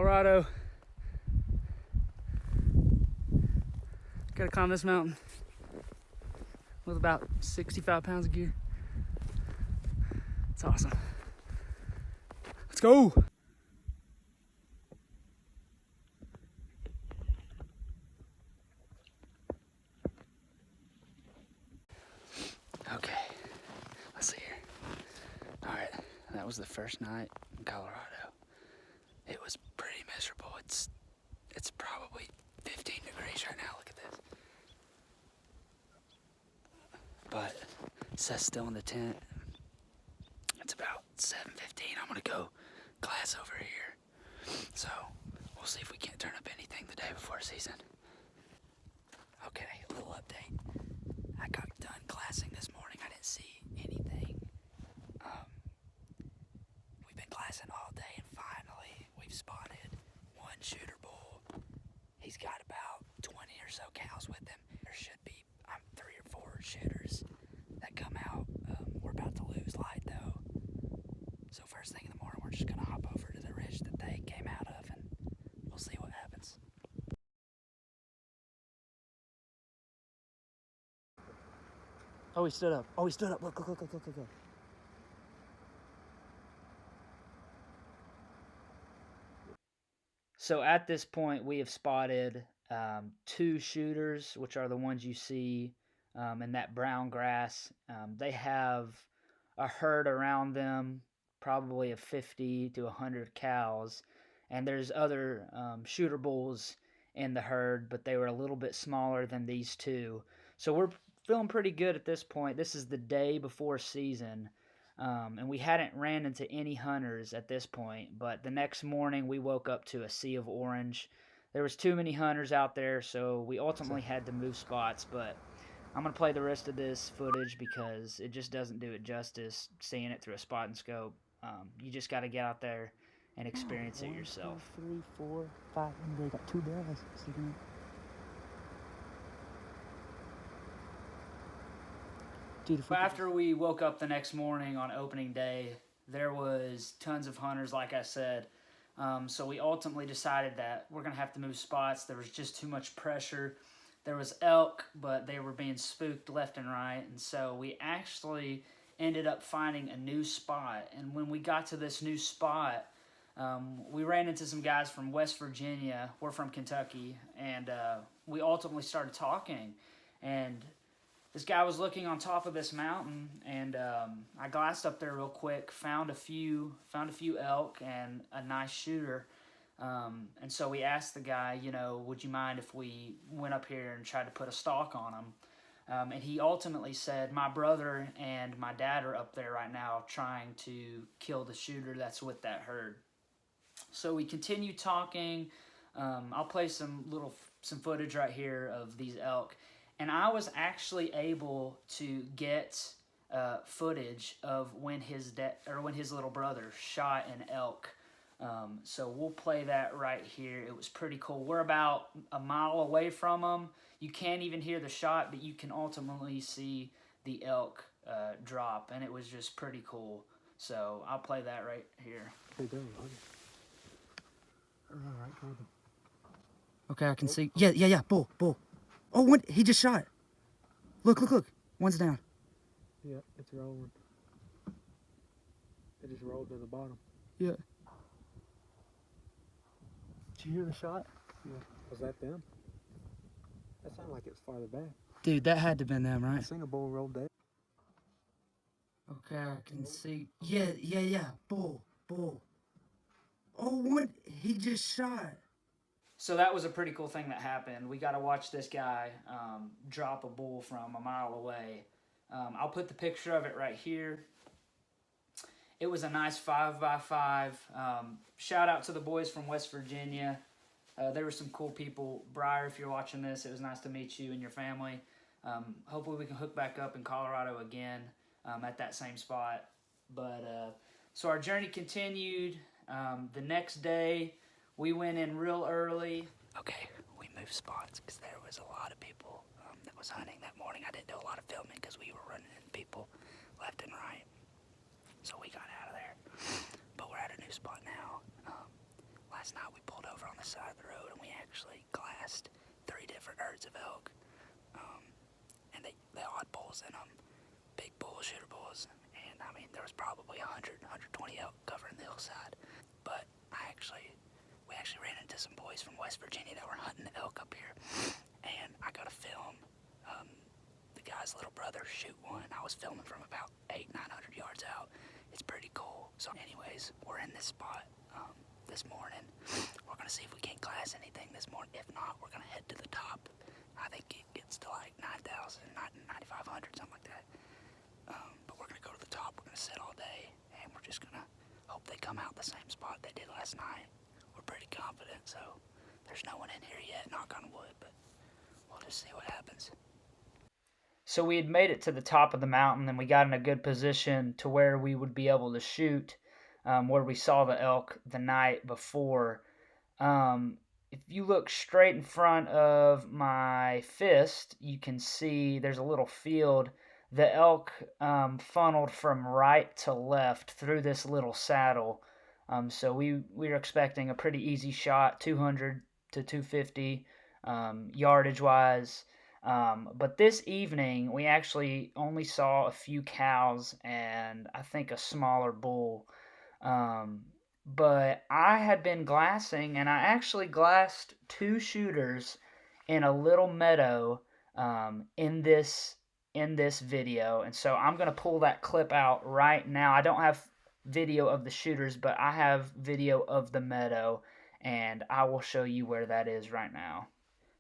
Colorado. Gotta climb this mountain with about 65 pounds of gear. It's awesome. Let's go. Okay, let's see here. All right, that was the first night in Colorado. It was pretty miserable. It's probably 15 degrees right now. Look at this. But Seth's still in the tent. It's about 7:15. I'm gonna go glass over here. So we'll see if we can't turn up anything the day before season. Okay, a little update. I got done glassing this morning. I didn't see anything. We've been glassing all day, and finally we've spotted one shooter bull. He's got about 20 or so cows with him. There should be 3 or 4 shooters that come out. We're about to lose light though. So first thing in the morning, we're just gonna hop over to the ridge that they came out of, and we'll see what happens. Oh, he stood up. Oh, he stood up. Look. So at this point, we have spotted 2 shooters, which are the ones you see in that brown grass. They have a herd around them, probably of 50 to 100 cows, and there's other shooter bulls in the herd, but they were a little bit smaller than these 2. So we're feeling pretty good at this point. This is the day before season. And we hadn't ran into any hunters at this point, but the next morning we woke up to a sea of orange. There was too many hunters out there, so we ultimately had to move spots, but I'm going to play the rest of this footage because it just doesn't do it justice seeing it through a spot and scope. You just got to get out there and experience it yourself. 1, 2, 3, 4, 5, and they got 2 barrels. After we woke up the next morning on opening day, there was tons of hunters, like I said. So we ultimately decided that we're going to have to move spots. There was just too much pressure. There was elk, but they were being spooked left and right. And so we actually ended up finding a new spot. And when we got to this new spot, we ran into some guys from West Virginia. We're from Kentucky. And we ultimately started talking. And this guy was looking on top of this mountain, and I glassed up there real quick, found a few elk and a nice shooter. And so we asked the guy, would you mind if we went up here and tried to put a stalk on him? And he ultimately said, my brother and my dad are up there right now trying to kill the shooter that's with that herd. So we continued talking. I'll play some footage right here of these elk. And I was actually able to get footage of when his little brother shot an elk. So we'll play that right here. It was pretty cool. We're about a mile away from him. You can't even hear the shot, but you can ultimately see the elk drop, and it was just pretty cool. So I'll play that right here. Okay, I can see. Yeah. Bull. Oh, he just shot. Look. One's down. Yeah, it's rolling. It just rolled to the bottom. Yeah. Did you hear the shot? Yeah. Was that them? That sounded like it was farther back. Dude, that had to have been them, right? I seen a bull roll down. Okay, I can see. Yeah. Bull. Oh, he just shot. So that was a pretty cool thing that happened. We got to watch this guy drop a bull from a mile away. I'll put the picture of it right here. It was a nice 5x5. Shout out to the boys from West Virginia. There were some cool people. Briar, if you're watching this, it was nice to meet you and your family. Hopefully we can hook back up in Colorado again at that same spot. But so our journey continued. The next day, we went in real early. Okay, we moved spots because there was a lot of people that was hunting that morning. I didn't do a lot of filming because we were running into people left and right. So we got out of there. But we're at a new spot now. Last night we pulled the side of the road, and we actually glassed 3 different herds of elk. And they all had bulls in them, big bulls, shooter bulls, and I mean there was probably 100, 120 elk covering the hillside. But we actually ran into some boys from West Virginia that were hunting elk up here, and I got to film the guy's little brother shoot one. I was filming from about 800-900 yards out. It's pretty cool. So anyways, we're in this spot this morning. We're gonna see if we can't glass anything this morning. If not, we're gonna head to the top. I think it gets to like 9,000, 9,500, something like that. But we're gonna go to the top. We're gonna sit all day, and we're just gonna hope they come out the same spot they did last night. We're pretty confident, so there's no one in here yet, knock on wood, but we'll just see what happens. So we had made it to the top of the mountain, and we got in a good position to where we would be able to shoot where we saw the elk the night before. If you look straight in front of my fist, you can see there's a little field. The elk funneled from right to left through this little saddle. So we were expecting a pretty easy shot, 200 to 250 yardage wise. But this evening, we actually only saw a few cows and I think a smaller bull. But I had been glassing, and I actually glassed 2 shooters in a little meadow in this video. And so I'm going to pull that clip out right now. I don't have video of the shooters, but I have video of the meadow, and I will show you where that is right now.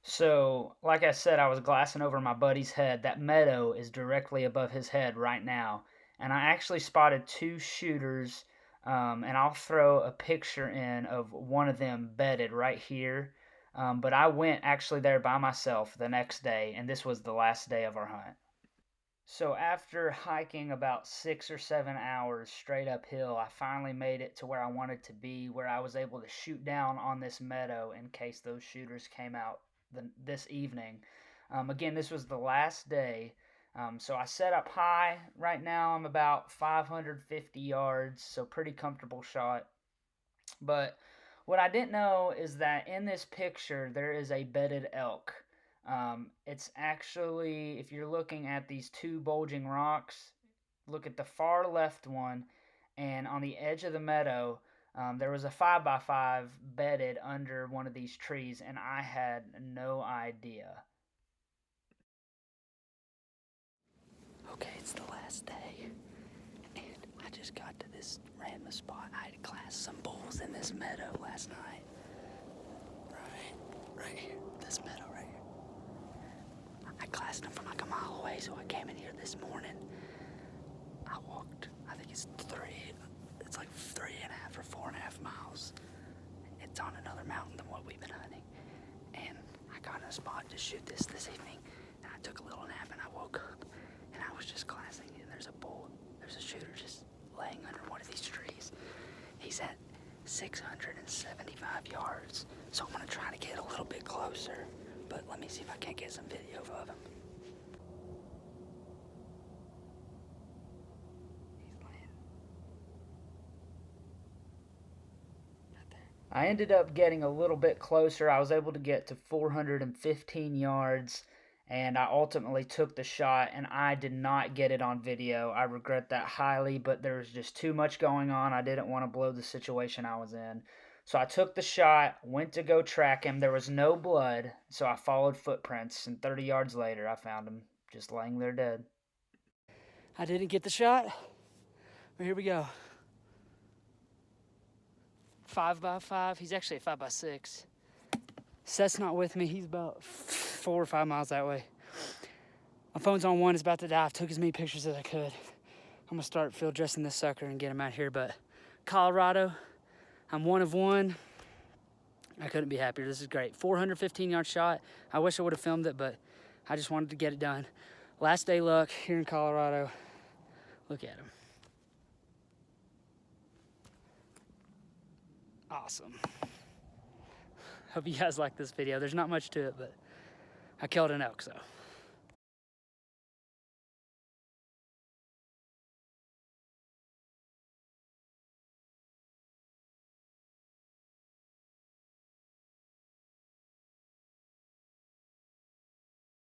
So, like I said, I was glassing over my buddy's head. That meadow is directly above his head right now. And I actually spotted 2 shooters, and I'll throw a picture in of one of them bedded right here. But I went actually there by myself the next day, and this was the last day of our hunt. So after hiking about 6 or 7 hours straight uphill, I finally made it to where I wanted to be, where I was able to shoot down on this meadow in case those shooters came out this evening. Again, this was the last day, so I set up high. Right now I'm about 550 yards, so pretty comfortable shot. But what I didn't know is that in this picture there is a bedded elk. It's actually, if you're looking at these 2 bulging rocks, look at the far left one, and on the edge of the meadow, there was a 5x5 bedded under one of these trees, and I had no idea. Okay, it's the last day, and I just got to this random spot. I had glassed some bulls in this meadow last night. Right here, this meadow right here. I glassed them from like a mile away, so I came in here this morning. I walked, I think it's like 3.5 or 4.5 miles. It's on another mountain than what we've been hunting. And I got in a spot to shoot this evening, and I took a little nap, and I woke up, and I was just glassing, and there's a bull, there's a shooter just laying under one of these trees. He's at 675 yards, so I'm gonna try to get a little bit closer, but let me see if I can't get some video of him. I ended up getting a little bit closer. I was able to get to 415 yards, and I ultimately took the shot, and I did not get it on video. I regret that highly, but there was just too much going on. I didn't want to blow the situation I was in. So I took the shot, went to go track him. There was no blood, so I followed footprints, and 30 yards later, I found him just laying there dead. I didn't get the shot, but here we go. 5x5. He's actually a 5x6. Seth's not with me. He's about 4 or 5 miles that way. My phone's on 1. It's about to die. I took as many pictures as I could. I'm going to start field dressing this sucker and get him out here. But Colorado, I'm 1 of 1. I couldn't be happier. This is great. 415-yard shot. I wish I would have filmed it, but I just wanted to get it done. Last day luck here in Colorado. Look at him. Awesome. Hope you guys like this video. There's not much to it, but I killed an elk, so.